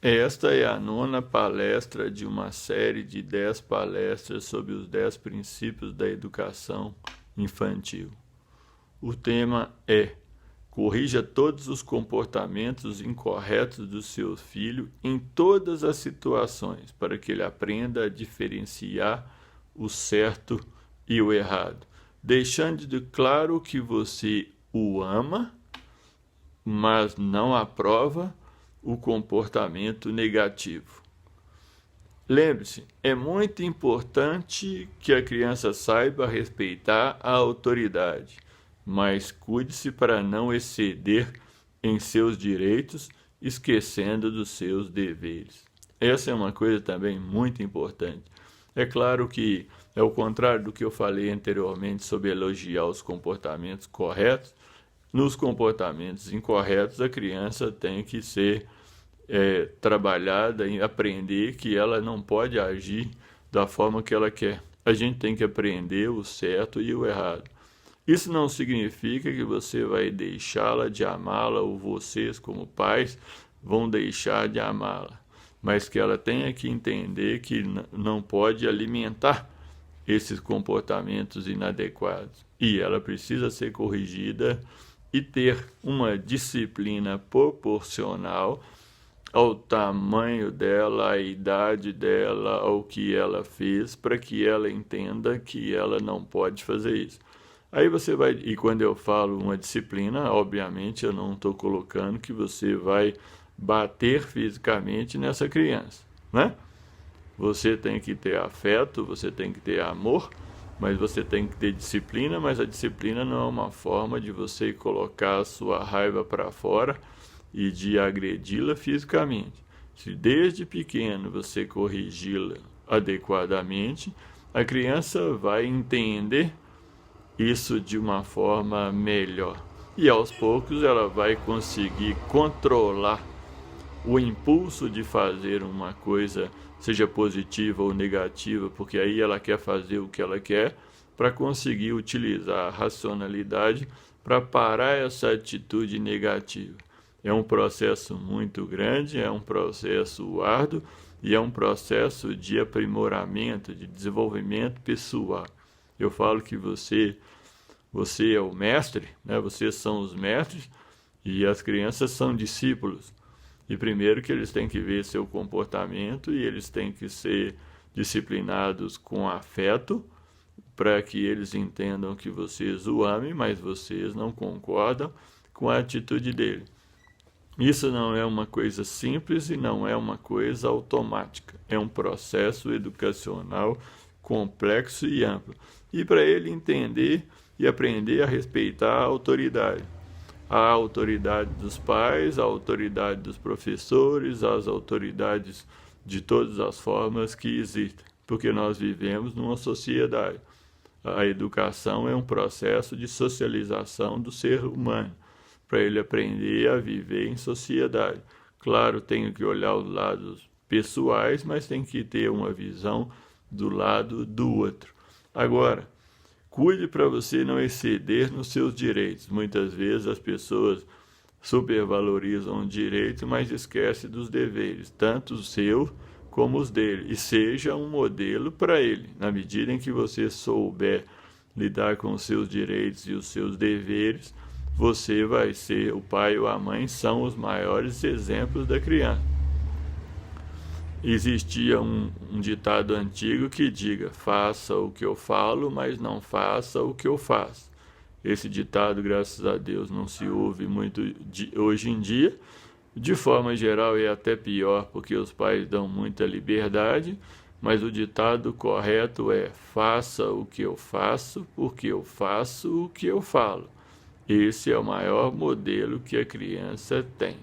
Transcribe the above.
Esta é a nona palestra de uma série de 10 palestras sobre os 10 princípios da educação infantil. O tema é: corrija todos os comportamentos incorretos do seu filho em todas as situações, para que ele aprenda a diferenciar o certo e o errado, deixando de claro que você o ama, mas não aprova o comportamento negativo. Lembre-se, é muito importante que a criança saiba respeitar a autoridade, mas cuide-se para não exceder em seus direitos, esquecendo dos seus deveres. Essa é uma coisa também muito importante. É claro que é o contrário do que eu falei anteriormente sobre elogiar os comportamentos corretos. Nos comportamentos incorretos, a criança tem que ser trabalhada em aprender que ela não pode agir da forma que ela quer. A gente tem que aprender o certo e o errado. Isso não significa que você vai deixá-la de amá-la ou vocês, como pais, vão deixar de amá-la, mas que ela tenha que entender que não pode alimentar esses comportamentos inadequados e ela precisa ser corrigida e ter uma disciplina proporcional ao tamanho dela, à idade dela, ao que ela fez, para que ela entenda que ela não pode fazer isso. Aí você vai, e quando eu falo uma disciplina, obviamente eu não estou colocando que você vai bater fisicamente nessa criança, né? Você tem que ter afeto, você tem que ter amor, mas você tem que ter disciplina, mas a disciplina não é uma forma de você colocar a sua raiva para fora e de agredi-la fisicamente. Se desde pequeno você corrigi-la adequadamente, a criança vai entender isso de uma forma melhor. E aos poucos ela vai conseguir controlar o impulso de fazer uma coisa, seja positiva ou negativa, porque aí ela quer fazer o que ela quer, para conseguir utilizar a racionalidade para parar essa atitude negativa. É um processo muito grande, é um processo árduo e é um processo de aprimoramento, de desenvolvimento pessoal. Eu falo que você é o mestre, né? Vocês são os mestres e as crianças são discípulos. E primeiro que eles têm que ver seu comportamento e eles têm que ser disciplinados com afeto para que eles entendam que vocês o amem, mas vocês não concordam com a atitude dele. Isso não é uma coisa simples e não é uma coisa automática. É um processo educacional complexo e amplo. E para ele entender e aprender a respeitar a autoridade. A autoridade dos pais, a autoridade dos professores, as autoridades de todas as formas que existem, porque nós vivemos numa sociedade. A educação é um processo de socialização do ser humano, para ele aprender a viver em sociedade. Claro, tem que olhar os lados pessoais, mas tem que ter uma visão do lado do outro. Agora, cuide para você não exceder nos seus direitos. Muitas vezes as pessoas supervalorizam o direito, mas esquecem dos deveres, tanto os seus como os dele. E seja um modelo para ele. Na medida em que você souber lidar com os seus direitos e os seus deveres, você vai ser, o pai ou a mãe são os maiores exemplos da criança. Existia um ditado antigo que diga: faça o que eu falo, mas não faça o que eu faço. Esse ditado, graças a Deus, não se ouve muito hoje em dia. De forma geral é até pior, porque os pais dão muita liberdade, mas o ditado correto é: faça o que eu faço, porque eu faço o que eu falo. Esse é o maior modelo que a criança tem.